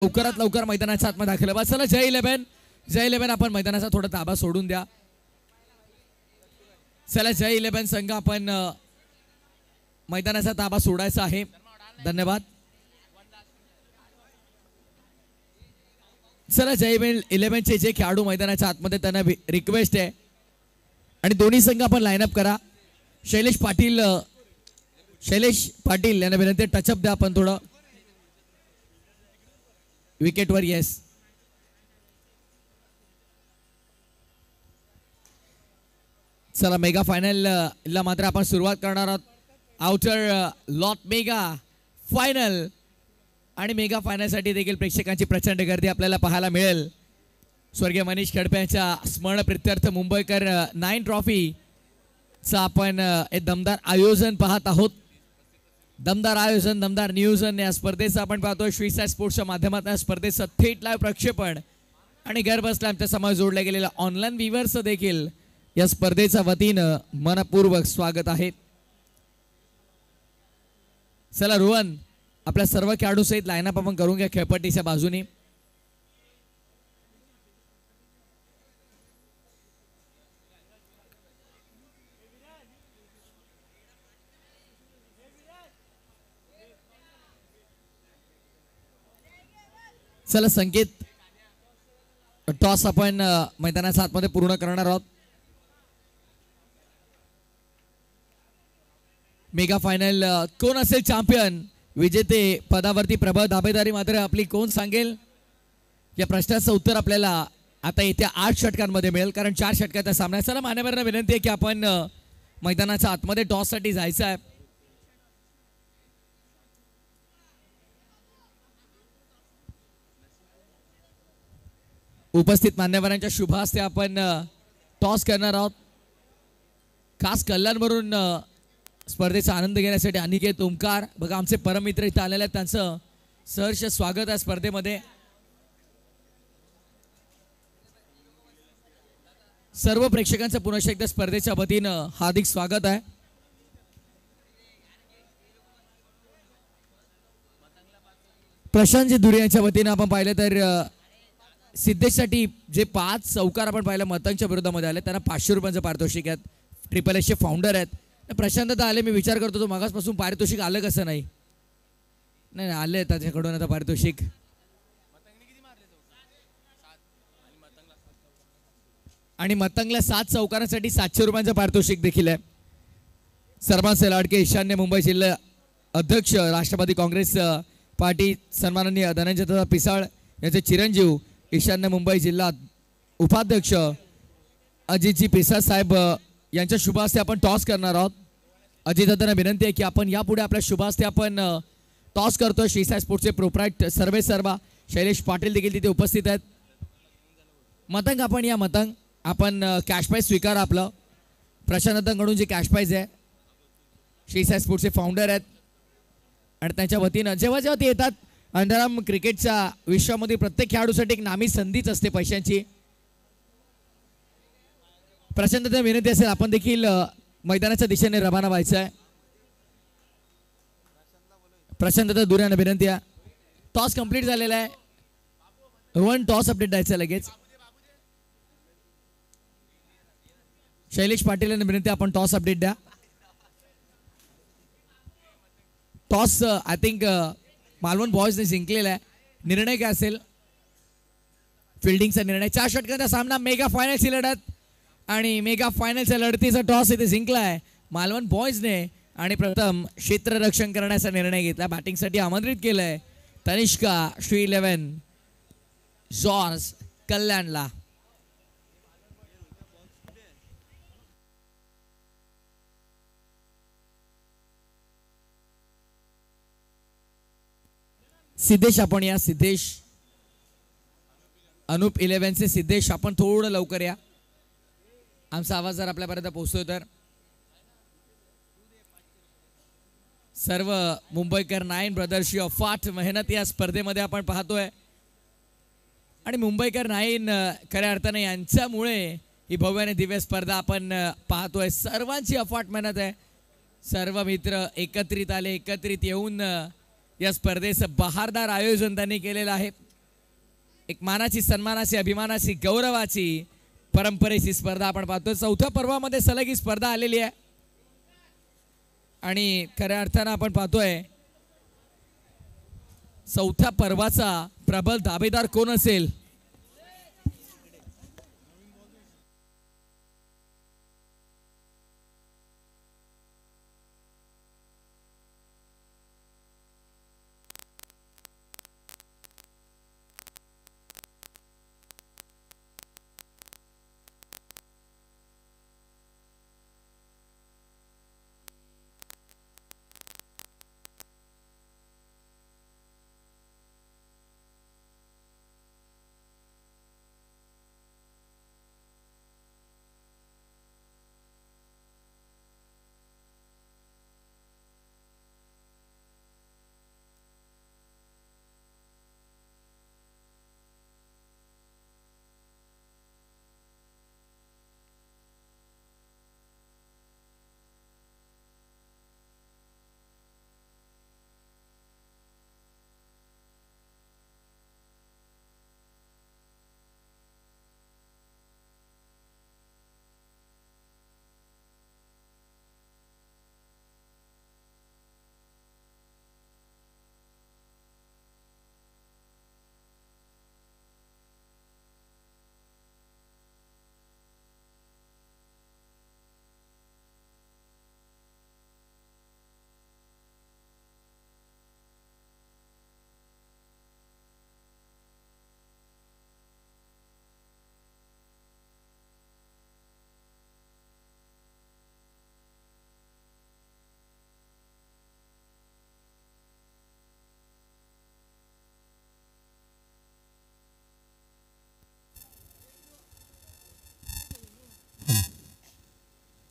लवकरात लवकर मैदानाच्या आतमध्ये दाखल बा. चला जय 11 आपण मैदानाचा थोडा ताबा सोडून द्या. चला जय 11 संघ आपण मैदानाचा ताबा सोडायचा आहे. धन्यवाद. चला जय 11 चे जे खेळाडू मैदानाच्या आतमध्ये त्यांना रिक्वेस्ट आहे आणि दोन्ही संघ आपण लाईनअप करा. शैलेश पाटील यांना विनंती टचअप द्या आपण थोडं विकेटवर. येस चला मेगा फायनल ला मात्र आपण सुरुवात करणार आहोत. आउटर लॉट मेगा फायनल आणि मेगा फायनल साठी देखील प्रेक्षकांची प्रचंड गर्दी आपल्याला पाहायला मिळेल. स्वर्गीय मनीष खडपे यांच्या स्मरण प्रित्यर्थ मुंबईकर 9 ट्रॉफी चा आपण एक दमदार आयोजन पाहत आहोत. दमदार आयोजन, दमदार नियोजन या स्पर्धेचं आपण पाहतोय. श्री साई स्पोर्ट्सच्या माध्यमातून स्पर्धेचं थेट लाईव्ह प्रक्षेपण आणि घर बसल्या आमच्या समाज जोडल्या गेलेल्या ऑनलाईन व्ह्यूअर्सचं देखील या स्पर्धेच्या वतीनं मनपूर्वक स्वागत आहे. चला रोहन आपल्या सर्व खेळाडू सहित लाईनअप आपण करून घ्या खेळपट्टीच्या बाजूने. चला संकेत टॉस आपण मैदानाच्या आतमध्ये पूर्ण करणार आहोत. मेगा फायनल कोण असेल चॅम्पियन, विजेते पदावरती प्रबळ दावेदारी मात्र आपली कोण सांगेल या प्रश्नाचं उत्तर आपल्याला आता येत्या 8 षटकांमध्ये मिळेल, कारण 4 षटकाचा सामना. चला मान्यवरांना विनंती आहे की आपण मैदानाच्या आतमध्ये टॉस साठी जायचं आहे. उपस्थित मान्यवरांच्या शुभ हस्ते आपण टॉस करणार आहोत. खास कल्याणवरून स्पर्धेचा आनंद घेण्यासाठी अनिकेत ओमकार बघा आमचे परममित्र इथे आलेले आहेत, त्यांचं सहर्ष स्वागत आहे स्पर्धेमध्ये. सर्व प्रेक्षकांचं पुन्हा एकदा स्पर्धेच्या वतीनं हार्दिक स्वागत आहे. प्रशांत दुरे यांच्या वतीनं आपण पाहिलं तर सिद्धेशसाठी जे 5 चौकार आपण पाहिलं मतंगच्या विरोधामध्ये आले त्यांना 500 रुपयांचं पारितोषिक आहेत. ट्रिपल एसचे फाउंडर आहेत. प्रशांत आता आले, मी विचार करतो तो मागासपासून पारितोषिक आलं कसं नाही. नाही आले त्याच्याकडून आता पारितोषिक. आणि मतंगला 7 चौकारांसाठी 700 रुपयांचं पारितोषिक देखील आहे. सर्वांचे लाडके ईशान्य मुंबई जिल्हा अध्यक्ष राष्ट्रवादी काँग्रेस पार्टी सन्माननीय धनंजय पिसाळ यांचे चिरंजीव ईशान्य मुंबई जिल्हा उपाध्यक्ष अजितजी पिसाळ साहेब यांच्या शुभ हस्ते आपण टॉस करणार आहोत. अजितदादांना विनंती आहे की आपण यापुढे आपल्या शुभ हस्ते आपण टॉस करतोय. श्री साई स्पोर्ट्सचे प्रोप्राईट सर्वा शैलेश पाटील देखील तिथे उपस्थित आहेत. मतंग आपण या मतंग आपण कॅश प्राईज स्वीकारा. आपलं प्रशांतकडून जे कॅश प्राईज आहे श्री साई स्पोर्ट्सचे फाउंडर आहेत आणि त्यांच्या वतीनं जेव्हा जेव्हा ते येतात अंडरआर्म क्रिकेटच्या विश्वामध्ये प्रत्येक खेळाडूसाठी एक नामी संधीच असते पैशांची. प्रशांतता विनंती असेल आपण देखील मैदानाच्या दिशेने रवाना व्हायचं आहे. प्रशांतता दुर्यांना विनंती आहे. टॉस कंप्लीट झालेला आहे. रोहन टॉस अपडेट द्यायचं लगेच. शैलेश पाटील यांना विनंती आपण टॉस अपडेट द्या. टॉस आय थिंक मालवण बॉयजने जिंकलेला आहे. निर्णय काय असेल? फिल्डिंगचा निर्णय. 4 षटकांचा सामना, मेगा फायनलची लढत आणि मेगा फायनलच्या लढतीचा टॉस इथे जिंकला आहे मालवण बॉयजने आणि प्रथम क्षेत्ररक्षण करण्याचा निर्णय घेतला. बॅटिंगसाठी आमंत्रित केलंय तनिष्का श्री 11 जॉर्ज कल्याणला. सिद्धेश आपण या. सिद्धेश अनुप 11 चे सिद्धेश आपण थोडं लवकर या. आमचा आवाज जर आपल्यापर्यंत पोहोचतोय तर. सर्व मुंबईकर 9 ब्रदर्सची अफाट मेहनत या स्पर्धेमध्ये आपण पाहतोय आणि मुंबईकर 9 खऱ्या अर्थाने यांच्यामुळे ही भव्य आणि दिव्य स्पर्धा आपण पाहतोय. सर्वांची अफाट मेहनत आहे. सर्व मित्र एकत्रित आले, एकत्रित येऊन या स्पर्धेचं बहारदार आयोजन त्यांनी केलेलं आहे. एक मानाची, सन्मानाची, अभिमानाची, गौरवाची, परंपरेची स्पर्धा आपण पाहतो. चौथ्या पर्वामध्ये सलग ही स्पर्धा आलेली आहे आणि खऱ्या अर्थानं आपण पाहतोय चौथ्या पर्वाचा प्रबल दावेदार कोण असेल.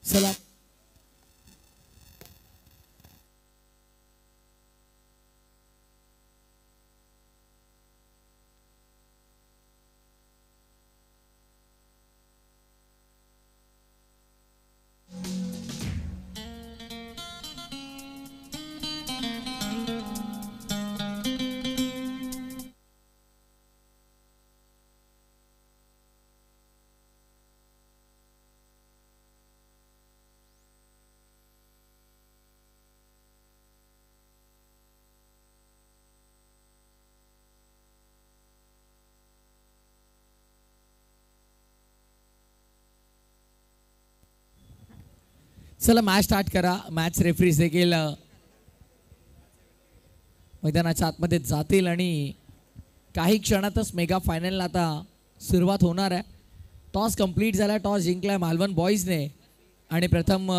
चला चला मॅच स्टार्ट करा. मॅच रेफरीज देखील मैदानाच्या आतमध्ये जातील आणि काही क्षणातच मेगा फायनलला आता सुरुवात होणार आहे. टॉस कंप्लीट झाला. टॉस जिंकलाय मालवण बॉईजने आणि प्रथम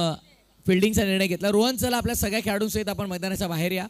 फिल्डिंगचा निर्णय घेतला. रोहन चला आपल्या सगळ्या खेळाडूंसहित आपण मैदानाच्या बाहेर या.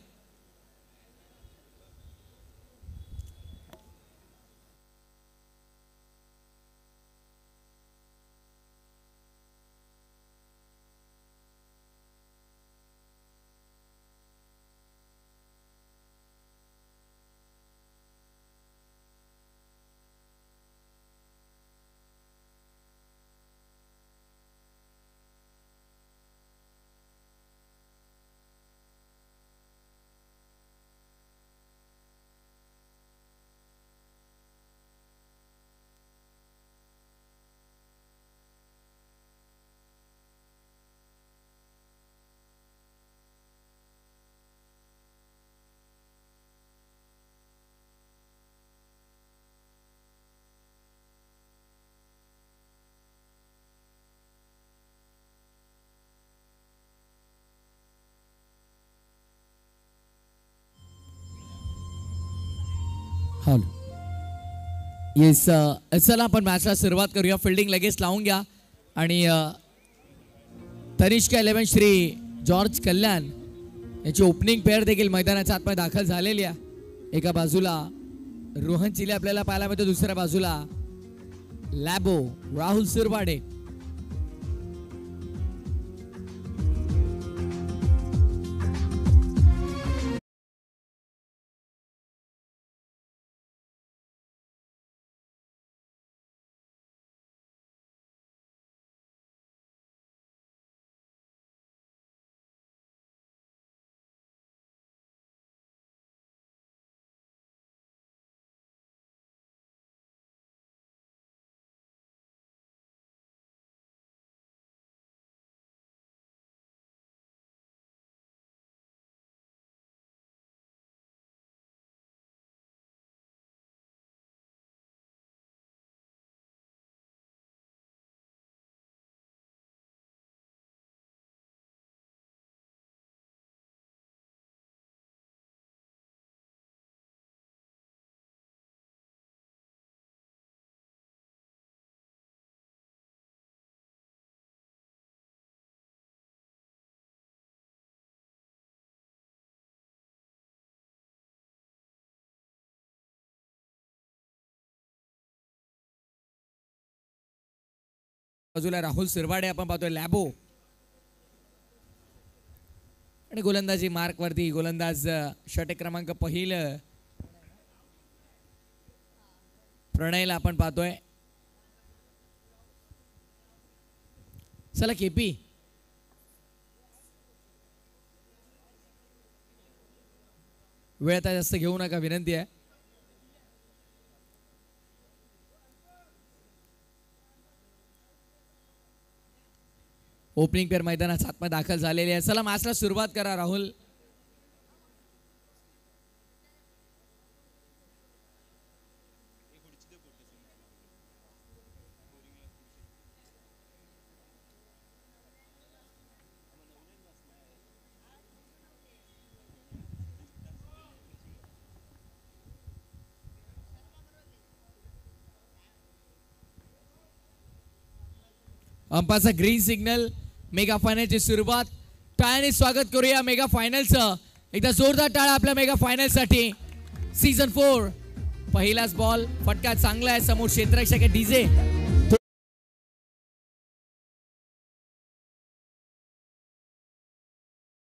येस चला आपण मॅचला सुरुवात करूया. फिल्डिंग लगेच लावून घ्या आणि तनिष्का 11 श्री जॉर्ज कल्याण याची ओपनिंग पेअर देखील मैदानाच्या आतमध्ये दाखल झालेली आहे. एका बाजूला रोहन चिले आपल्याला पाहायला मिळतो, दुसऱ्या बाजूला लॅबो राहुल सुरवाडे. बाजूला राहुल सिरवाडे आपण पाहतोय लॅबो आणि गोलंदाजी मार्क वरती गोलंदाज षटक क्रमांक पहिलं प्रणयला आपण पाहतोय. चला केपी वेळ आता जास्त घेऊ नका विनंती आहे. ओपनिंग पेअर मैदानात आतमध्ये दाखल झालेली आहे. चला मॅचला सुरुवात करा राहुल. अंपाचा ग्रीन सिग्नल. मेगा फायनलची सुरुवात. टाळ्याने स्वागत करूया मेगा फायनलचं. एकदा जोरदार टाळा आपल्या मेगा फायनलसाठी. सीझन 4 पहिलाच बॉल. फटका चांगला आहे. समोर क्षेत्ररक्षक डीजे.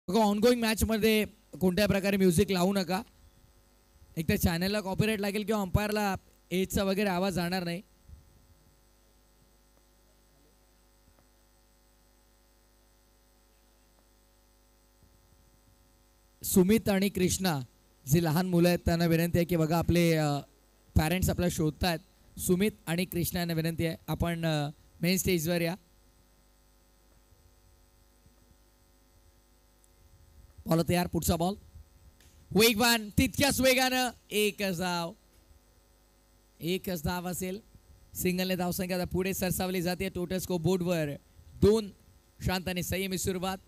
ऑनगोईंग मॅच मध्ये कोणत्या प्रकारे म्युझिक लावू नका. एक तर चॅनलला कॉपीराइट लागेल किंवा अंपायरला एजचा वगैरे आवाज जाणार नाही. सुमित आणि कृष्णा जे लहान मुलं आहेत त्यांना विनंती आहे की बघा आपले पॅरेंट्स आपल्याला शोधतात. सुमित आणि कृष्णा यांना विनंती आहे आपण मेन स्टेजवर या. बॉल तयार. पुढचा बॉल वेगवान. तितक्याच वेगानं एकच धाव असेल. सिंगलने धावसंख्या पुढे सरसावली जाते. टोटल स्कोर बोर्डवर 2. शांत आणि संयमी सुरुवात.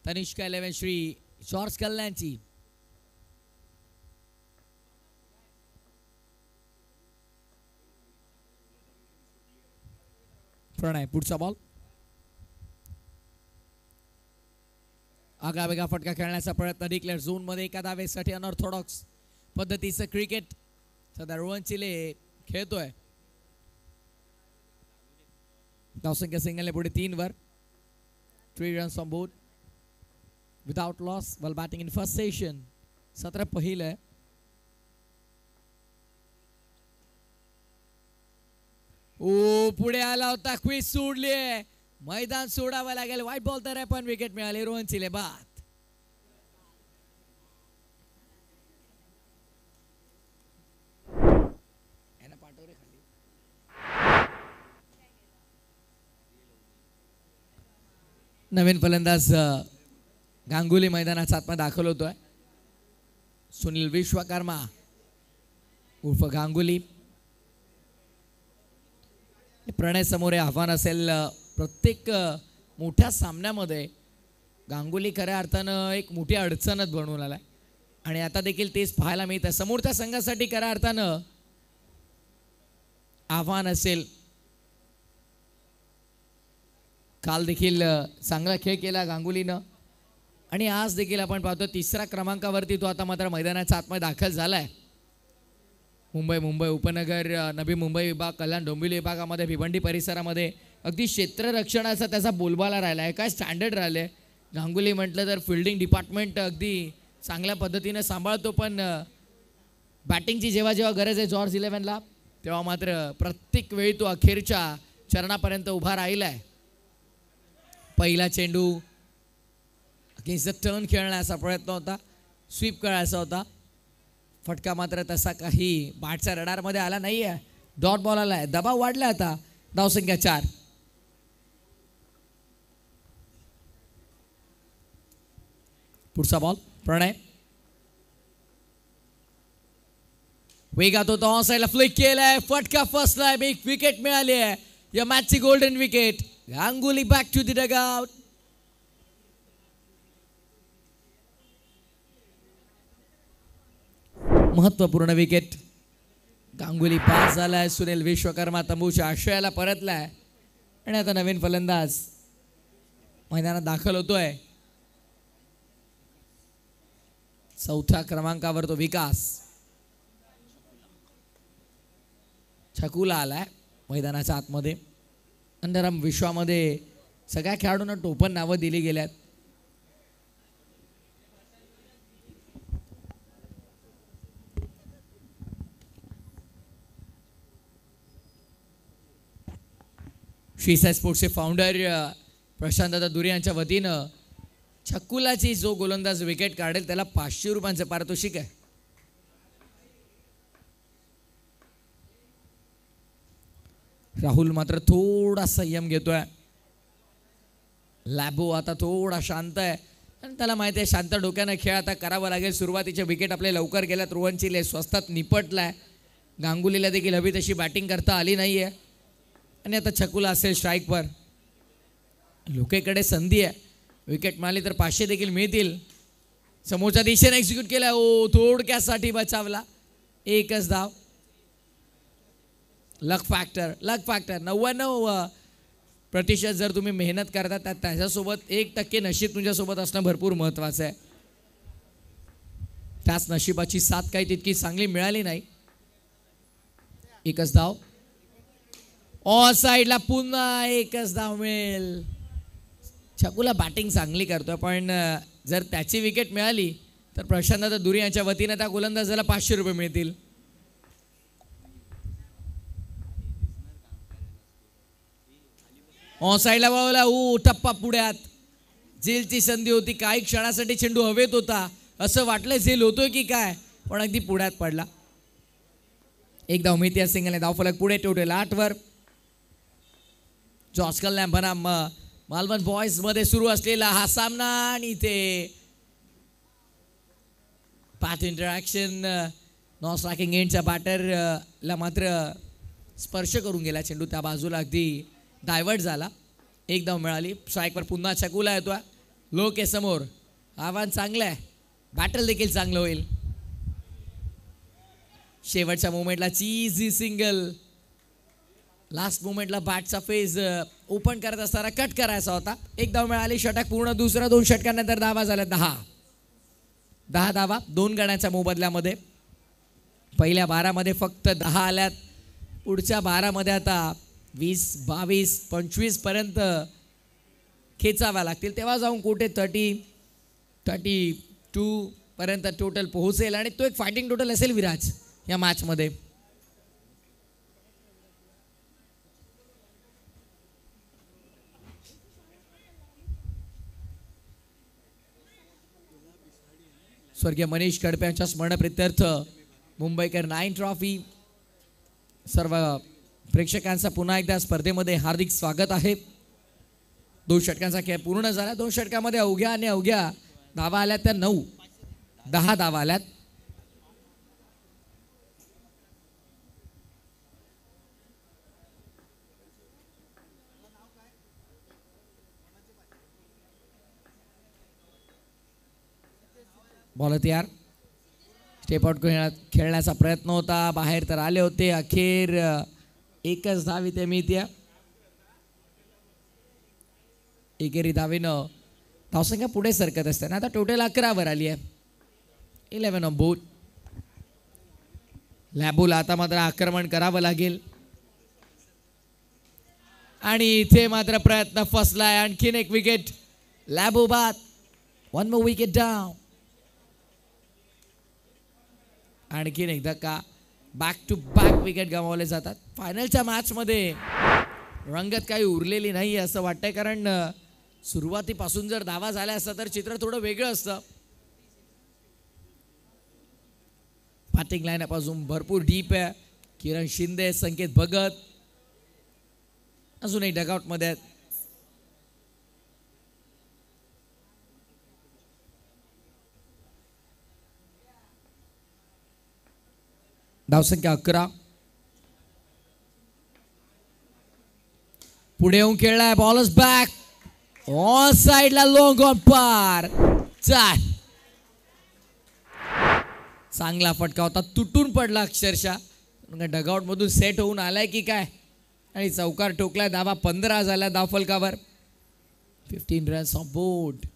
तनिष्का 11 श्री जॉर्ज कल्याणची. प्रणय पुढचा बॉल. आगावेगा फटका खेळण्याचा प्रयत्न. डिक्लेअर झोन मध्ये एका धावेसाठी अनऑर्थोडॉक्स पद्धतीचं क्रिकेट सध्या रोहन चिले खेळतोय. धावसंख्या सिंगलने पुढे 3 वर. 3 runs on board without loss while batting in first session. 17 पहिलं. ओ पुढे आला होता. क्विज सोडली. मैदान सोडावं लागेल. वाईट बॉल तर आहे पण विकेट मिळाली. रोहन चिले बाद. नवीन फलंदाज गांगुली मैदानात आतमध्ये दाखल होतोय. सुनील विश्वकर्मा उर्फ गांगुली. प्रणय समोर आव्हान असेल. प्रत्येक मोठ्या सामन्यामध्ये गांगुली खऱ्या अर्थानं एक मोठी अडचणच बनवून आलाय आणि आता देखील तेच पाहायला मिळतं. समोरच्या संघासाठी खऱ्या अर्थानं आव्हान असेल. काल देखील चांगला खेळ केला गांगुलीनं आणि आज देखील आपण पाहतो 3ऱ्या क्रमांकावरती तो आता मात्र मैदानाच्या आतमध्ये दाखल झालाय. मुंबई उपनगर नवी मुंबई विभाग कल्याण डोंबिवली विभागामध्ये भिवंडी परिसरामध्ये अगदी क्षेत्ररक्षणाचा त्याचा बोलबाला राहिला आहे. काय स्टँडर्ड राहिले. गांगुली म्हटलं तर फिल्डिंग डिपार्टमेंट अगदी चांगल्या पद्धतीने सांभाळतो पण बॅटिंगची जेव्हा जेव्हा गरज आहे जॉर्ज 11ला तेव्हा मात्र प्रत्येक वेळी तो अखेरच्या चरणापर्यंत उभा राहिलाय. पहिला चेंडू अगेन्स्ट द टर्न खेळण्याचा प्रयत्न होता. स्वीप करायचा होता. फटका मात्र तसा काही बॅटच्या रडारमध्ये आला नाही आहे. डॉट बॉल आलाय. दबाव वाढला. आता धावसंख्या 4. पुढचा बॉल प्रणय. वेगात होता. ऑन साईडला फ्लिक केलाय. फटका फसलाय. एक विकेट मिळाली आहे. या मॅचची golden wicket. Ganguly back to the dugout. महत्वपूर्ण विकेट. गांगुली पास झालाय. सुनील विश्वकर्मा तंबूच्या आश्रयाला परतलाय आणि आता नवीन फलंदाज मैदानात दाखल होतोय. 4थ्या क्रमांकावर तो विकास छकुला आलाय मैदानाच्या आतमध्ये. अंडरआर्म विश्वामध्ये सगळ्या खेळाडूंना टोपण नावं दिली गेल्यात. श्रीसाई स्पोर्ट्सचे फाउंडर प्रशांतदादा दुरे यांच्या वतीनं छकुलाची जो गोलंदाज विकेट काढेल त्याला 500 रुपयांचं पारितोषिक आहे. राहुल मात्र थोडा संयम घेतोय. लॅबो आता थोडा शांत आहे आणि त्याला माहिती आहे शांत डोक्यानं खेळ आता करावा लागेल. सुरुवातीचे विकेट आपले लवकर गेल्यात. रोहन चिले स्वस्तात निपटलाय. गांगुलीला देखील हवी तशी बॅटिंग करता आली नाहीये आणि आता छकुला असेल स्ट्राईकवर. लोकेकडे संधी आहे. विकेट मारली तर 500 देखील मिळतील. समोरच्या दिशेने एक्झिक्यूट केला. ओ थोडक्यासाठी बचावला. एकच धाव. लक फॅक्टर 99% जर तुम्ही मेहनत करता त्याच्यासोबत 1% नशीब तुमच्यासोबत असणं भरपूर महत्त्वाचं आहे. त्याच नशिबाची साथ काही तितकी चांगली मिळाली नाही. एकच धाव. ऑन साईडला पुन्हा एकच धाव मिळेल. छकुला बॅटिंग चांगली करतोय पण जर त्याची विकेट मिळाली तर प्रशांतदादा दुरे यांच्या वतीने त्या गोलंदाजाला 500 रुपये मिळतील. ऑन साईडला बावला. टप्पा पुढ्यात. झेलची संधी होती. काही क्षणासाठी चेंडू हवेत होता. असं वाटलं झेल होतोय की काय पण अगदी पुढ्यात पडला. एक धाव मिळते. सिंगलने धावफलक पुढे टोटल 8 वर. जॉस्कल लॅम्प बनाम मालवण बॉयज मध्ये सुरू असलेला हा सामना आणि इथे पॅट इंटरॅक्शन. नॉन स्ट्रायकिंग एंडच्या बॅटरला मात्र स्पर्श करून गेला चेंडू. त्या बाजूला अगदी डायव्हर्ट झाला. एक धाव मिळाली. स्ट्राईकवर पुन्हा छकुला येतोय. लोक आहे समोर. आव्हान चांगलं आहे. बॅटल देखील चांगलं होईल. शेवटच्या मोमेंटला चीजी सिंगल. लास्ट मोमेंटला बॅटचा फेज ओपन करत असताना कट करायचा होता. एक धाव मिळाली. षटक पूर्ण. दुसरा 2 षटकांनंतर धावा झाल्या 10 धावा 2 गड्यांच्या मोबदल्यामध्ये. पहिल्या 12 मध्ये फक्त 10 आल्यात. पुढच्या 12 मध्ये आता 20, 22, 25 पर्यंत खेचाव्या लागतील. तेव्हा जाऊन कुठे 32 पर्यंत टोटल पोहोचेल आणि तो एक फायटिंग टोटल असेल विराज या मॅच मध्ये. स्वर्गीय मनीष कडपे यांच्या स्मरणप्रित्यर्थ मुंबईकर 9 ट्रॉफी. सर्व प्रेक्षकांचा पुन्हा एकदा स्पर्धेमध्ये हार्दिक स्वागत आहे. 2 षटकांचा खेळ पूर्ण झाला. 2 षटकामध्ये अवघ्या धावा आल्यात त्या 9. 10 धावा आल्यात. बॉल तयार. स्टेप आउट खेळण्याचा प्रयत्न होता. बाहेर तर आले होते. अखेर एकच धाव इथे मिळते. एकेरी धावेनं धावसंख्या पुढे सरकत असताना आता टोटल 11 वर आली आहे. 11 ऑन बोर्ड. लॅबोला आता मात्र आक्रमण करावं लागेल आणि इथे मात्र प्रयत्न फसलाय. आणखीन एक विकेट. लॅबो बाद. 1 मोर विकेट डाऊन. आणखीन एक धक्का. बॅक टू बॅक विकेट गमावले जातात. फायनलच्या मॅचमध्ये रंगत काही उरलेली नाही असं वाटतंय कारण सुरुवातीपासून जर धावा झाल्या असता तर चित्र थोडं वेगळं असतं. बॅटिंग लाईनअप अजून भरपूर डीप आहे. किरण शिंदे, संकेत भगत अजूनही डगआउट मध्ये आहेत. धावसंख्या 11. पुढे येऊन खेळलाय. बॉलच बॅक. ऑन साइडला लॉंग ऑन पार. चांगला फटका होता. तुटून पडला अक्षरशः. डगआउट मधून सेट होऊन आलाय की काय आणि चौकार ठोकलाय. धावा 15 झाल्या धावफलकावर. 15 रन्स ऑन बोर्ड.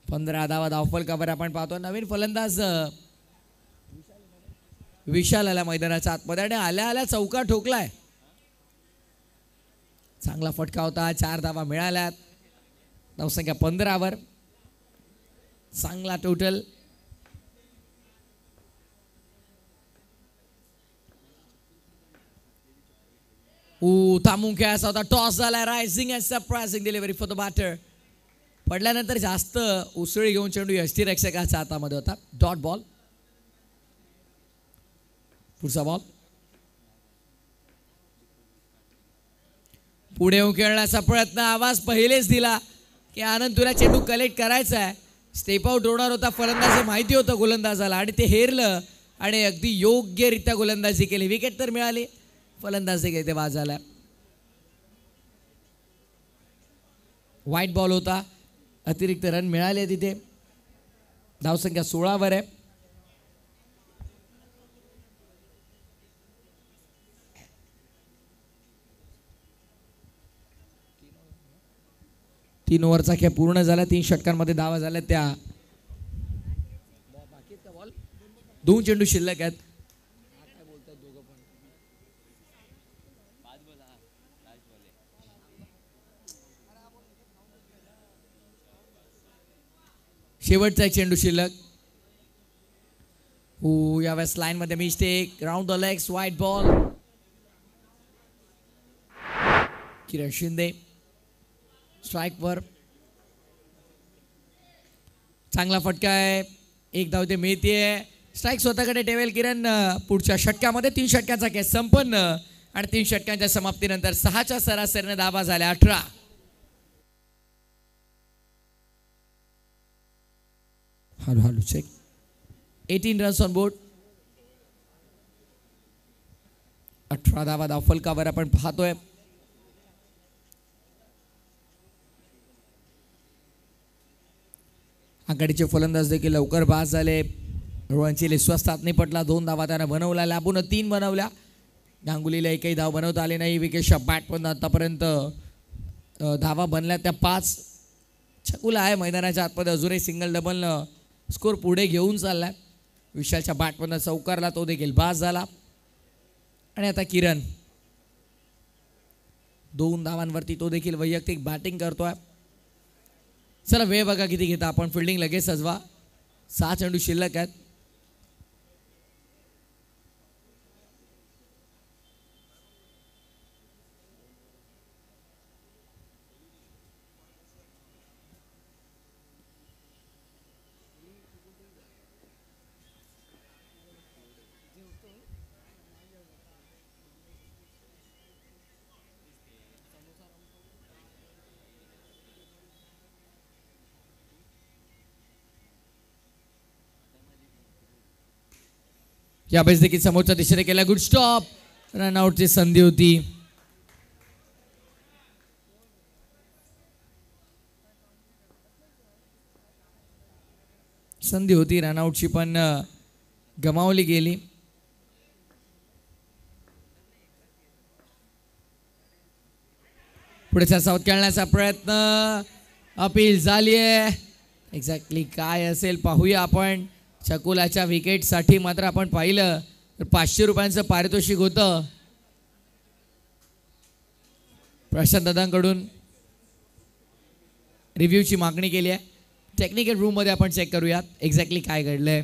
15 धावा धावफलकावर आपण पाहतो. नवीन फलंदाज विशाल आला मैदानाच्या आतमध्ये आणि आल्या चौकार ठोकलाय. चांगला फटका होता. 4 धावा मिळाल्यात. धावसंख्या 15वर. चांगला टोटल. थांबून खेळायचा होता. टॉस झाला. Rising and surprising delivery for the batter. पडल्यानंतर जास्त उसळी घेऊन चेंडू यष्टीरक्षकाच्या हातामध्ये होता. Dot ball. पुढचा बॉल. पुढे येऊन खेळण्याचा प्रयत्न. आवाज पहिलेच दिला की आनंद तुला चेंडू कलेक्ट करायचा आहे. स्टेप आउट होणार होता फलंदाज माहिती होतं गोलंदाजाला आणि ते हेरलं आणि अगदी योग्यरित्या गोलंदाजी केली. विकेट तर मिळाली. फलंदाज इथे बाद झाला. व्हाईट बॉल होता. अतिरिक्त रन मिळाले तिथे. धावसंख्या 16वर आहे. तीन ओव्हरचा खेळ पूर्ण झाला. 3 षटकांमध्ये धावा झाल्या त्या. 2 चेंडू शिल्लक आहेत. शेवटचा चेंडू शिल्लक. यावेळेस लाईन मध्ये mistake. Round the legs. White ball. Kiran Shinde strike वर. चांगला फटका आहे. 1 धाव ते मिळतेय. स्ट्राइक स्वतःकडे ठेवेल किरण. पुढच्या षटकामध्ये 3 षटकांचा खेळ संपन्न आणि 3 षटकांच्या समाप्तीनंतर 6च्या सरासरीने धावा झाल्या 18. हळू चेक. 18 runs on board. 18 धावा धावफलकावर आपण पाहतोय. आघाडीचे फलंदाज देखील लवकर बाद झाले. रोहन चिले स्वस्तात नाही पटला. 2 धावा त्यानं बनवल्या. लॅबून 3 बनवल्या. गांगुलीला एकही धाव बनवता आली नाही. विकेटच्या बॅटमधून आतापर्यंत धावा बनल्या त्या 5. छकुला आहे मैदानाच्या आतमध्ये अजूनही सिंगल डबल स्कोर पुढे घेऊन चाललाय. विशालच्या बॅटमधून चौकारला. तो देखील बाद झाला. आणि आता किरण 2 धावांवरती तो देखील वैयक्तिक बॅटिंग करतोय. चला वेळ बघा किती घेता आपण. फिल्डिंग लगेच सजवा. 6 चेंडू शिल्लक आहेत. यावेळेस देखील समोरच्या दिशेने केला. Good stop. रनआउटची संधी होती. रनआउटची पण गमावली गेली. पुढे सावध खेळण्याचा प्रयत्न. अपील झाली आहे. एक्झॅक्टली काय असेल पाहूया आपण. छकुलाच्या विकेटसाठी मात्र आपण पाहिलं तर 500 रुपयांचं पारितोषिक होतं. प्रशांत दादांकडून रिव्ह्यूची मागणी केली आहे. टेक्निकल रूममध्ये आपण चेक करूयात एक्झॅक्टली काय घडलंय.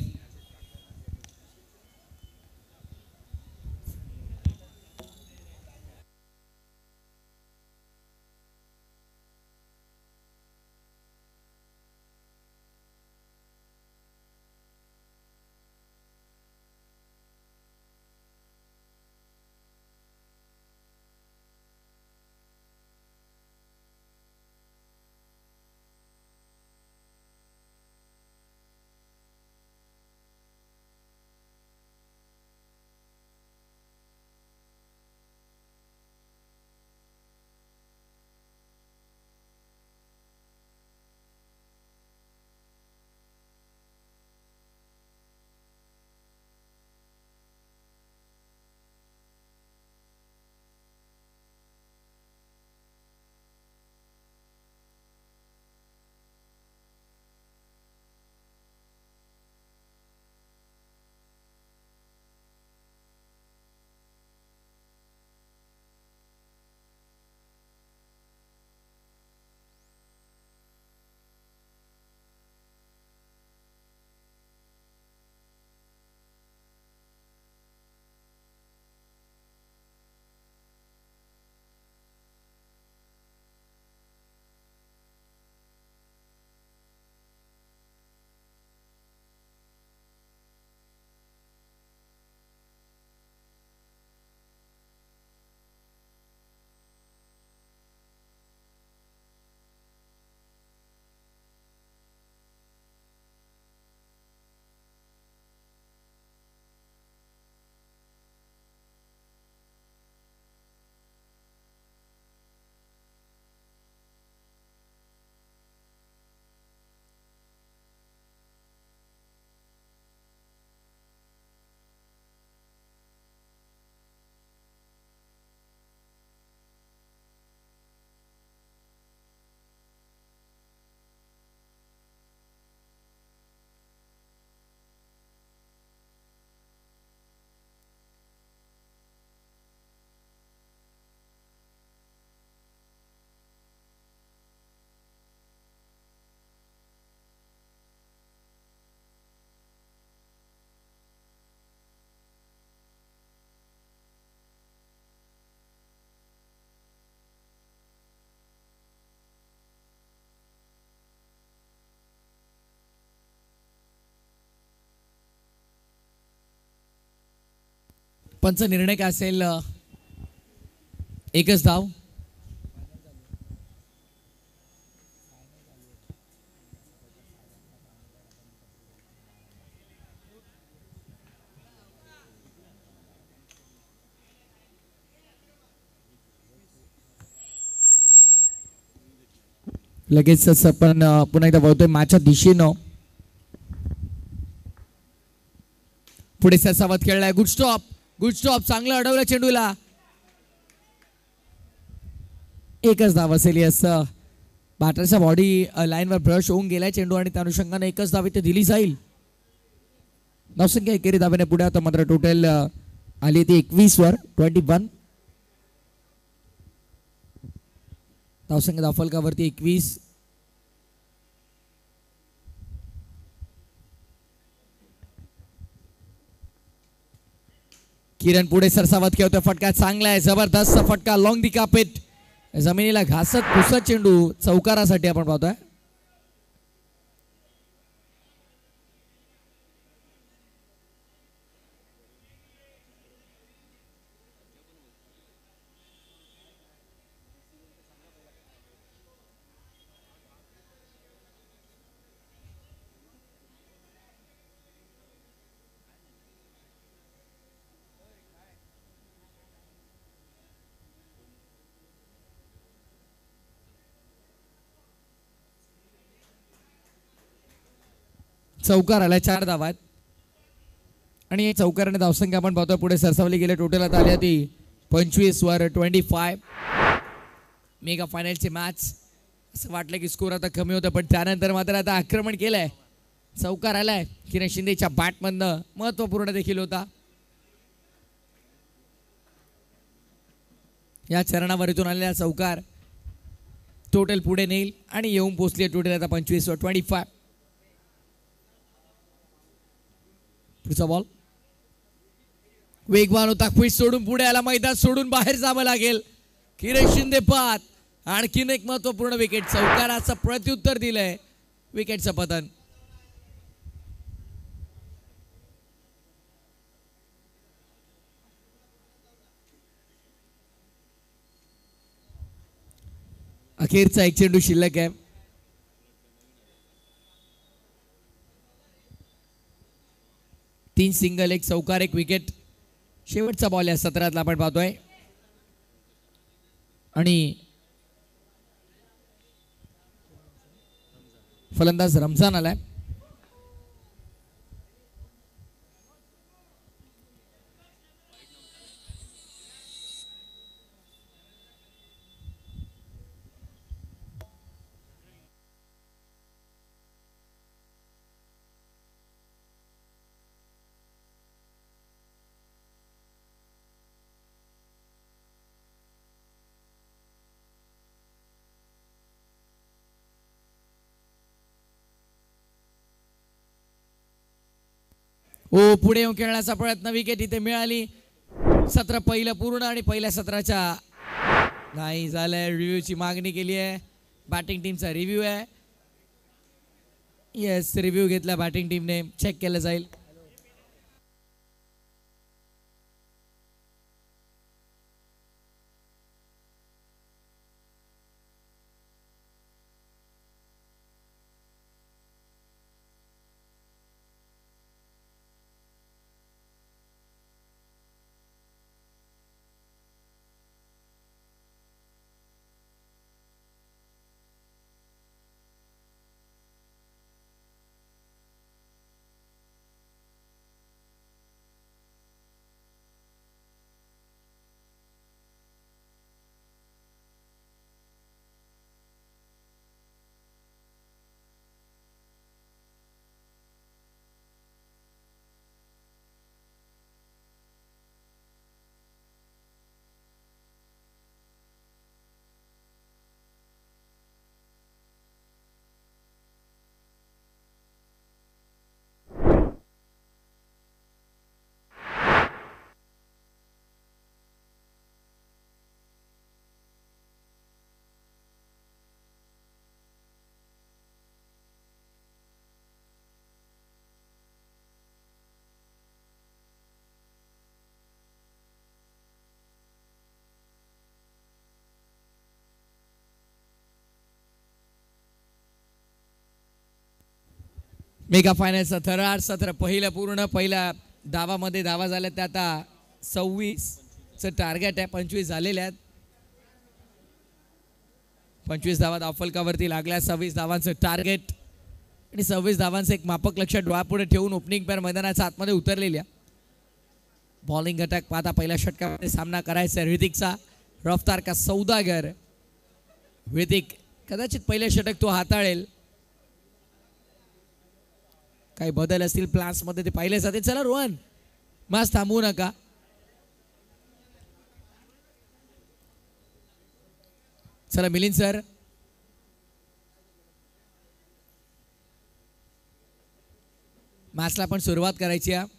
पंच निर्णय काय असेल? एकच धाव. लगेचच आपण पुन्हा एकदा वळतोय मॅचच्या दिशेनं. पुढे सरसावत खेळलाय. Good stop, good stop. चांगलं अडवलं चेंडूला. एकच धाव असेल. यस, बॅटरचा बॉडी लाईनवर ब्रश होऊन गेलाय चेंडू आणि त्या अनुषंगाने एकच धाव इथे दिली जाईल. धावसंख्या एकेरी धावेने पुढे. आता मात्र टोटल आली ती 21 वर 21. धावसंख्या धावफलकावरती 21. किरण पुढे सरसावत खेळतोय. फटका चांगला आहे, जबरदस्त फटका. लॉंग दी कापेट. जमिनीला घासत पुसत चेंडू चौकारासाठी आपण पाहतोय. चौकार आलाय. 4 धावा आहेत आणि चौकाराने धावसंख्या आपण पाहतोय पुढे सरसावली गेले. टोटल आता आली ती 25 वर 25. Mega फायनलची match. असं वाटलं की स्कोर आता कमी होतं, पण त्यानंतर मात्र आता आक्रमण केलंय. चौकार आलाय. किरण शिंदेच्या बॅटमधनं महत्वपूर्ण देखील होता. या चरणावर इथून आलेला चौकार टोटल पुढे नेईल आणि येऊन पोहोचली टोटल आता 25 वर 25. पुढचा बॉल वेगवान होता. क्विज सोडून पुढे आला. मैदान सोडून बाहेर जावं लागेल. किरण शिंदे पाहत. आणखीन एक महत्वपूर्ण विकेट. चौकाराचं प्रत्युत्तर दिलंय. विकेटचं पतन. अखेरचा एक चेंडू शिल्लक आहे. तीन सिंगल, एक चौकार, एक विकेट. शेवटचा बॉल या सत्रातला आपण पाहतोय आणि फलंदाज रमजान आलाय. ओ पुढे येऊन खेळण्याचा प्रयत्न. विकेट इथे मिळाली. सत्र पहिलं पूर्ण आणि पहिल्या सत्राच्या नाही झालंय. रिव्ह्यूची मागणी केली आहे. बॅटिंग टीमचा रिव्ह्यू आहे. येस, रिव्ह्यू घेतला बॅटिंग टीमने. चेक केलं जाईल. मेगा फायनलचा थरार सत्र पहिलं पूर्ण. पहिल्या डावामध्ये धावा झाल्या त्या आता 26चं टार्गेट आहे. 25 झालेले आहेत. 25 धावा धावफलकावरती लागल्या. 26 धावांचं टार्गेट आणि 26 धावांचं एक मापक लक्ष डोळ्यापुढे ठेवून ओपनिंग पेअर मैदानाच्या आतमध्ये उतरलेल्या. बॉलिंग अटॅक पाहता पहिल्या षटकामध्ये सामना करायचा ऋतिकचा. रफ्तार का सौदागर. ऋतिक कदाचित पहिले षटक तो हाताळेल. काही बदल असतील प्लान्स मध्ये ते पाहिले जाते. चला रोहन मॅच थांबवू नका. चला मिलिंद सर. मॅचला पण सुरुवात करायची आहे.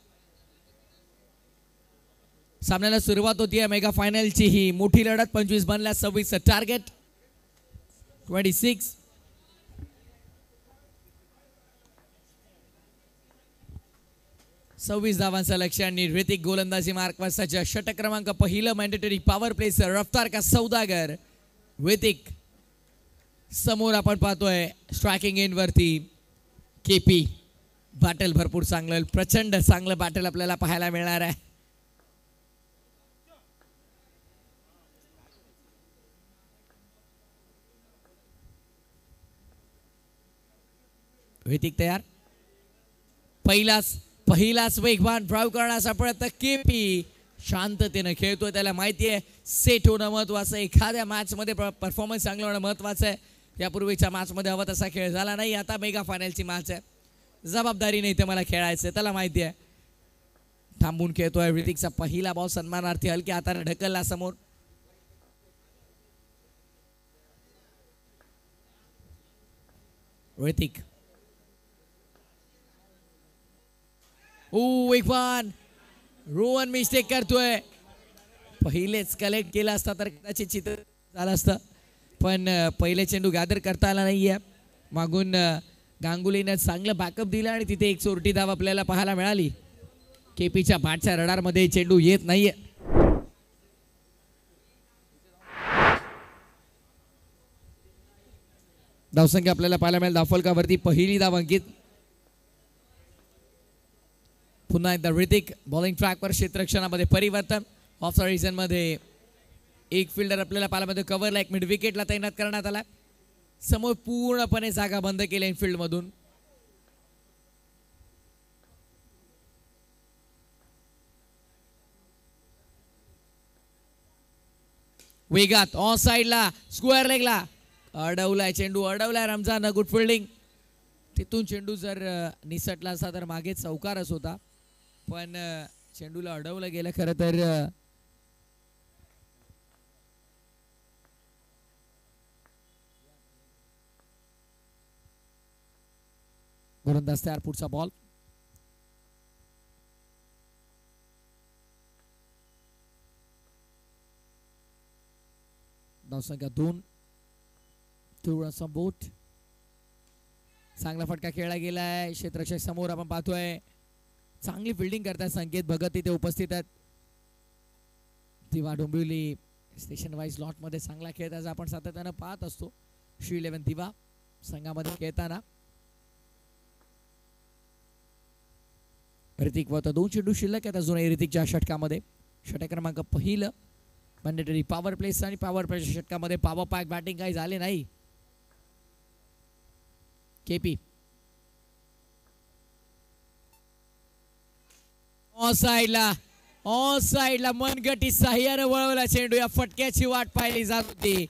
सामन्याला सुरुवात होती मेगा फायनलची ही मोठी लढत. 25 बनल्या. 26 टार्गेट. 26 26 धावांचं लक्ष्य आणि ऋतिक गोलंदाजी मार्कवर सज्ज. षटक क्रमांक पहिलं मॅन्डेटरी पॉवर प्लेसर रफ्तार का सौदागर. ऋतिक समोर आपण पाहतोय स्ट्रायकिंग एंड वरती केपी. बॅटल भरपूर चांगलं प्रचंड चांगलं बॅटल आपल्याला पाहायला मिळणार आहे. ऋतिक तयार. पहिलाच वेगवान ड्राइव्ह करण्याचा प्रयत्न. केपी शांततेने खेळतोय. त्याला माहिती आहे सेट होणं महत्वाचं आहे. एखाद्या मॅच मध्ये परफॉर्मन्स चांगलं होणं महत्वाचं आहे. यापूर्वीच्या मॅच मध्ये हवा तसा खेळ झाला नाही. आता मेगा फायनलची मॅच आहे. जबाबदारी नाही ते मला खेळायचं. त्याला माहिती आहे. थांबून खेळतोय. ऋतिकचा पहिला बॉल सन्मानार्थी हलक्या हाताने ढकलला समोर. ऋतिक वेगवान. रोहन मिस्टेक करतोय. पहिलेच कलेक्ट केला असता तर कदाचित चित्र झालं असतं. पण पहिले चेंडू गॅदर करता आला नाहीये. मागून गांगुलीने चांगलं बॅकअप दिलं आणि तिथे एक चोरटी धाव आपल्याला पाहायला मिळाली. केपीच्या बॅटच्या रडारमध्ये चेंडू येत नाहीये. धावसंख्या आपल्याला पाहायला मिळेल धावफलकावरती पहिली धाव अंकित. पुन्हा एकदा ऋतिक बॉलिंग ट्रॅकवर. क्षेत्ररक्षणामध्ये परिवर्तन. ऑफ द रिजन मध्ये एक फिल्डर आपल्याला पाहायला मिळतो. कव्हरला एक मिड विकेटला तैनात करण्यात आला. समोर पूर्णपणे जागा बंद केली इनफिल्ड मधून. वेगात ऑन साइडला स्क्वेअर लेगला अडवलाय चेंडू. अडवलाय रमजान. Good fielding. तिथून चेंडू जर निसटला असता तर मागे चौकारच होता. पण चेंडूला अडवलं गेलं. खरं तर गोलंदाज तयार. पुढचा बॉल. धावसंख्या 2. थोडासा बोट. चांगला फटका खेळला गेलाय. क्षेत्ररक्षक समोर आपण पाहतोय. चांगली फिल्डिंग करतात संकेत भगत तिथे उपस्थित आहेत. दिवा डोंबिवली स्टेशन वाईज लॉट मध्ये चांगला खेळताना आपण सातत्यानं पाहत असतो. श्री 11 दिवा संघामध्ये खेळताना. ऋतिक व 2 चेंडू शिल्लक आहेत अजूनही ऋतिकच्या षटकामध्ये. षटक क्रमांक पहिलं मॅन्डेटरी पॉवर प्लेस आणि पॉवर प्लेच्या षटकामध्ये पॉवर पॅक बॅटिंग काही झाले नाही. केपी ऑन साइडला मनगटी साह्याने वळवला चेंडू. या फटक्याची वाट पाहिली जात होती.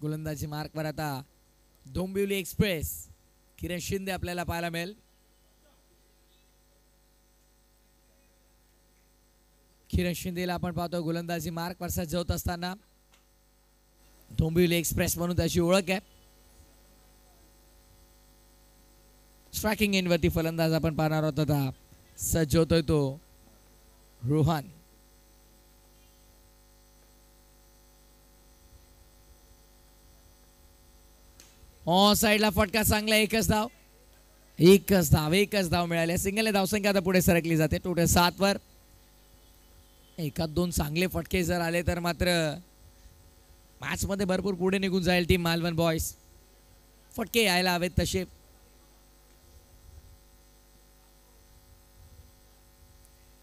गोलंदाजी मार्कवर आता डोंबिवली एक्सप्रेस किरण शिंदे आपल्याला पाहायला मिळेल. किरण शिंदेला आपण पाहतो गोलंदाजी मार्कवर सज्ज होत असताना. डोंबिवली एक्सप्रेस म्हणून त्याची ओळख आहे. स्ट्रायकिंग एंडवरती फलंदाज आपण पाहणार आहोत. आता सज्ज होतोय तो रोहन. साइडला फटका चांगला. एकच धाव मिळाले. सिंगल धावसंख्या आता पुढे सरकली जाते. टोटल 7 वर एकात 2 चांगले फटके जर आले तर मात्र मॅच मध्ये भरपूर पुढे निघून जाईल टीम मालवण बॉयज. फटके यायला हवेत तसे.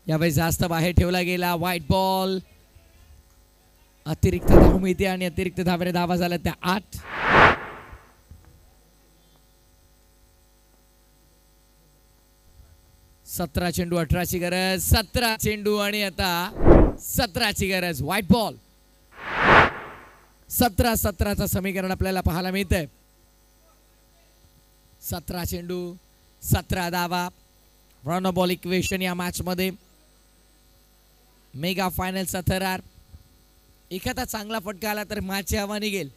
यावेळी जास्त बाहेर ठेवला गेला. White ball. अतिरिक्त धाव मिळते आणि अतिरिक्त धावेने धावा झाल्या त्या 8. सतरा चेंडू 18ची गरज. 17 चेंडू आणि आता 17ची गरज. White ball. 17-17चं समीकरण आपल्याला पाहायला मिळतंय. 17 चेंडू 17 धावा. रन बॉल इक्वेशन या मॅच मध्ये. मेगा फायनलचा थरार. एखादा चांगला फटका आला तर मॅचची हवा निघेल.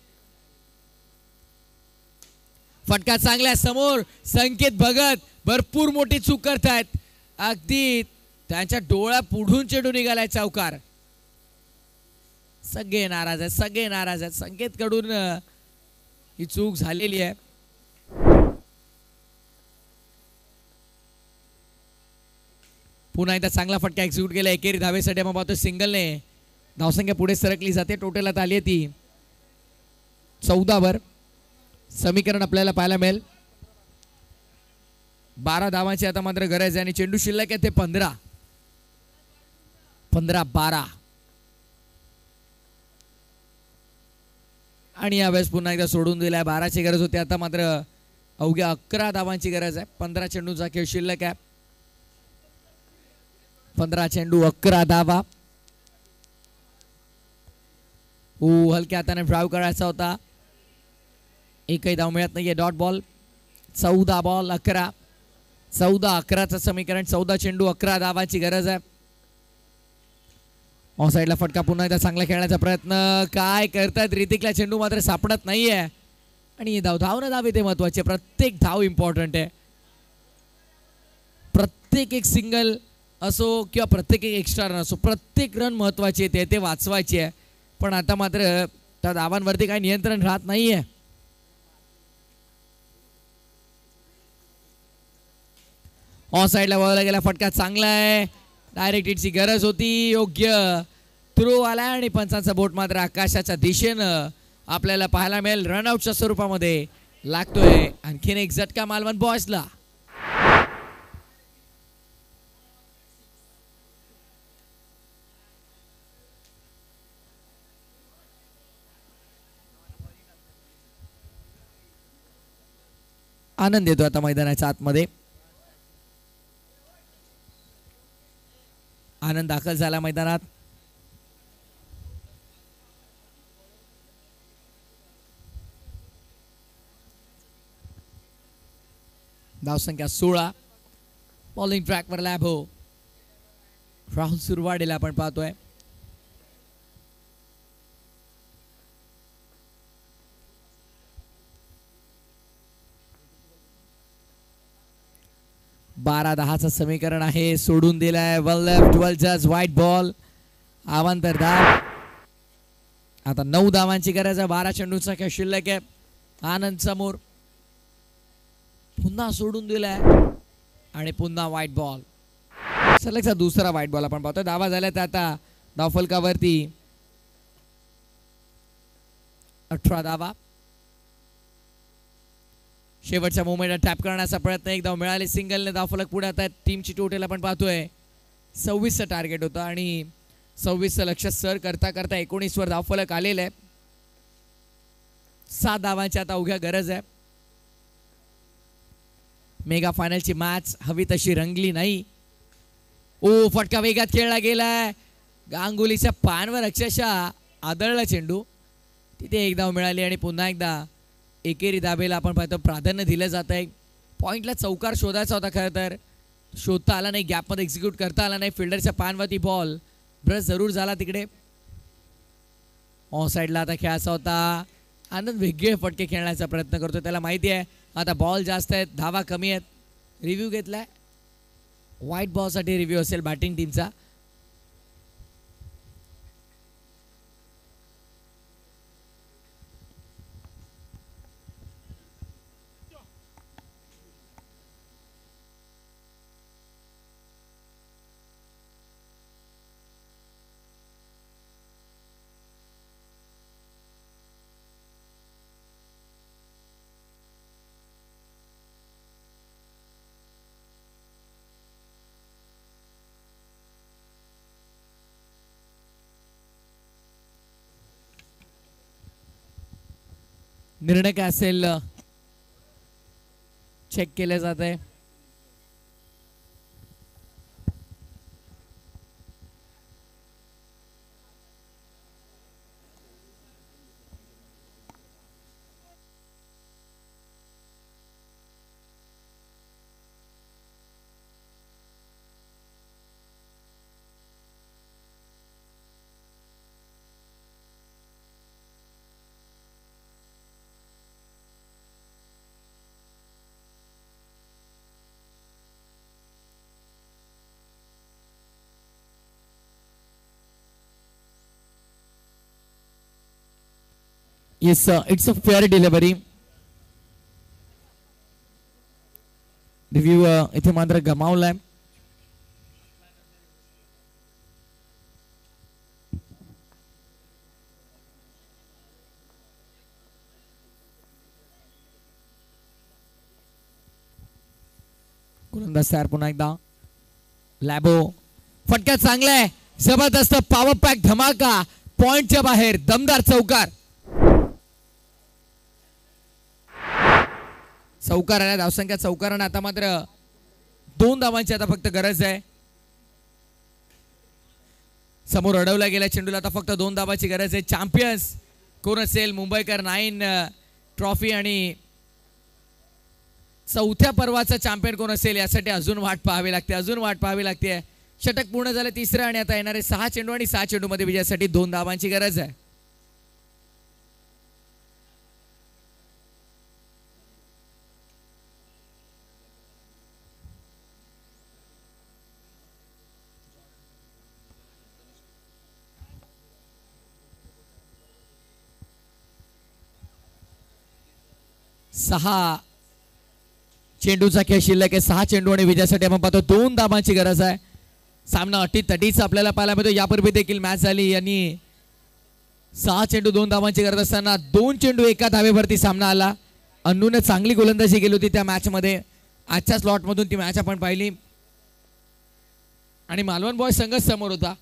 फटका चांगल्या समोर. संकेत भगत भरपूर मोठी चूक करतायत. अगदी त्यांच्या डोळ्या पुढून चेंडू निघालाय चौकार. सगळे नाराज आहेत. संकेत कडून ही चूक झालेली आहे. पुन्हा एकदा चांगला फटका एक्झिक्यूट केला. एकेरी धावेसाठी आपण पाहतो सिंगलने धावसंख्या पुढे सरकली जाते. टोटल आता आली आहे ती 14 वर. समीकरण आपल्याला पाहायला मिळेल. 12 धावांची आता मात्र गरज आहे आणि चेंडू शिल्लक आहे ते 15-12. आणि यावेळेस पुन्हा एकदा सोडून दिलाय. 12ची गरज होती. आता मात्र अवघ्या 11 धावांची गरज आहे. 15 चेंडूचा खेळ शिल्लक आहे. 15 चेंडू 11 धावा. हलक्या हाताने ड्राइव्ह करायचा होता. एकही धाव मिळत नाहीये. Dot ball. 14 बॉल 11. 14-11चं समीकरण. 14 चेंडू 11 धावांची गरज आहे. ऑन साइडला फटका. पुन्हा एकदा चांगला खेळण्याचा प्रयत्न. काय करतात ऋतिकला चेंडू मात्र सापडत नाहीये. आणि धाव न धाव ते महत्वाचे. प्रत्येक धाव इम्पॉर्टंट आहे. प्रत्येक एक सिंगल असो किंवा प्रत्येक एक एक्स्ट्रा रन असो, प्रत्येक रन महत्वाची आहे. ते वाचवायची आहे. पण आता मात्र त्या धावांवरती काही नियंत्रण राहत नाहीये. ऑन साइडला वळला गेला फटका. चांगला आहे. डायरेक्ट हिटची गरज होती. योग्य थ्रो आला आणि पंचांचा बोट मात्र आकाशाच्या दिशेनं आपल्याला पाहायला मिळेल. रनआउटच्या स्वरूपामध्ये लागतोय. आणखीन एक झटका मालवण बॉयजला. आनंद येतो आता मैदानाच्या आतमध्ये. आनंद दाखल झाला मैदानात. धावसंख्या 16. बॉलिंग ट्रॅकवर लॅबो. राहुल सुरवाडेला आपण पाहतोय. बारा 10चं समीकरण आहे. सोडून दिलाय. One left one just. White ball. अवांतर धाव. आता 9 धावांची गरज आहे. 12 चेंडूचा खेळ शिल्लक आहे. आनंद समोर. पुन्हा सोडून दिलाय आणि पुन्हा व्हाईट बॉल. सलगचा दुसरा व्हाईट बॉल आपण पाहतोय. धावा झाल्या तर आता धावफलकावरती 18 धावा. शेवटच्या मोमेंटला टॅप करण्याचा प्रयत्न. एक धाव मिळाली. सिंगलने धावफलक पुढे. आता टीमची टोटल आपण पाहतोय 26चं टार्गेट होतं आणि 26चं लक्ष सर करता करता 19 वर धावफलक आलेलं आहे. 7 धावांची आता अवघ्या गरज आहे. मेगा फायनलची मॅच हवी तशी रंगली नाही. फटका वेगात खेळला गेलाय. गांगुलीच्या पानवर अक्षरशः आदळला चेंडू. तिथे एक धाव मिळाली आणि पुन्हा एकदा एकेरी धाबेला आपण पाहतो प्राधान्य दिलं जात आहे. पॉइंटला चौकार शोधायचा होता, खरं तर शोधता आला नाही, गॅपमध्ये एक्झिक्यूट करता आला नाही. फिल्डरच्या पानवरती बॉल ब्रश जरूर झाला तिकडे. ऑन साईडला आता खेळायचा होता. आनंद वेगळे फटके खेळण्याचा प्रयत्न करतो, त्याला माहिती आहे आता बॉल जास्त आहेत, धावा कमी आहेत. रिव्ह्यू घेतलाय, व्हाईट बॉलसाठी रिव्ह्यू असेल बॅटिंग टीमचा. निर्णय काय असेल चेक केले जात आहे. Yes, it's a fair delivery. Review इथे मात्र गमावलाय. गोलंदाज तयार पुन्हा एकदा. लॅबो फटका चांगला आहे, जबरदस्त पॉवर पॅक धमाका, पॉइंटच्या बाहेर दमदार चौकार. चौकार आला, धावसंख्या चौकाराने आता मात्र 2 धावांची आता फक्त गरज आहे. समोर अडवला गेला चेंडूला आता फक्त 2 धावांची गरज आहे. चॅम्पियन्स कोण असेल? मुंबईकर 9 ट्रॉफी आणि चौथ्या पर्वाचा चॅम्पियन कोण असेल यासाठी अजून वाट पाहावी लागते. षटक पूर्ण झाले तिसरं आणि आता येणारे 6 चेंडू आणि 6 चेंडू मध्ये विजयासाठी 2 धावांची गरज आहे. सहा चेंडूचा खेळ शिल्लक आहे. 6 चेंडू आणि विजयासाठी आपण पाहतो 2 धावांची गरज आहे. सामना अटीतटीचा आपल्याला पाहायला मिळतो. यापूर्वी देखील मॅच झाली यांनी 6 चेंडू 2 धावांची गरज असताना 2 चेंडू एका धावेवरती सामना आला. अन्नूने चांगली गोलंदाजी केली होती त्या मॅच मध्ये. आजच्या स्लॉट मधून ती मॅच आपण पाहिली आणि मालवण बॉय संघच समोर होता.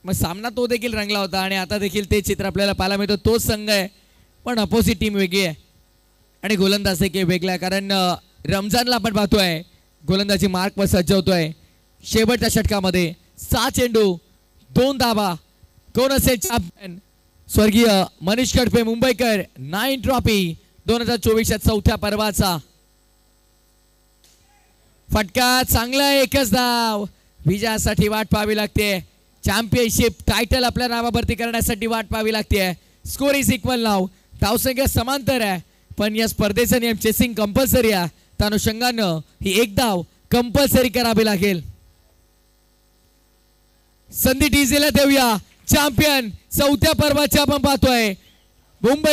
मग सामना तो देखील रंगला होता आणि आता देखील ते चित्र आपल्याला पाहायला मिळतो. तोच संघ आहे पण अपोजिट टीम वेगळी आहे आणि गोलंदाज देखील वेगळा आहे. कारण रमजानला आपण पाहतोय गोलंदाजी मार्क वर सज्ज होतोय. शेवटच्या षटकामध्ये 6 चेंडू 2 धावा. कोण असेल चॅम्पियन? स्वर्गीय मनीष कडपे मुंबईकर 9 ट्रॉफी 2024च्या चौथ्या पर्वाचा. फटका चांगला आहे, एकच धाव. विजयासाठी वाट पाहावी लागते. चॅम्पियनशिप टायटल आपल्या नावावरती करण्यासाठी वाट पाहावी लागते. स्कोर इज इक्वल नाव. धावसंख्या समांतर आहे पण या स्पर्धेचा नियम चेसिंग कंपल्सरी आहे. त्या अनुषंगानं ही एक धाव कंपल्सरी करावी लागेल. संधी डीजेला देऊया. चॅम्पियन चौथ्या पर्वाची आपण पाहतोय मुंबई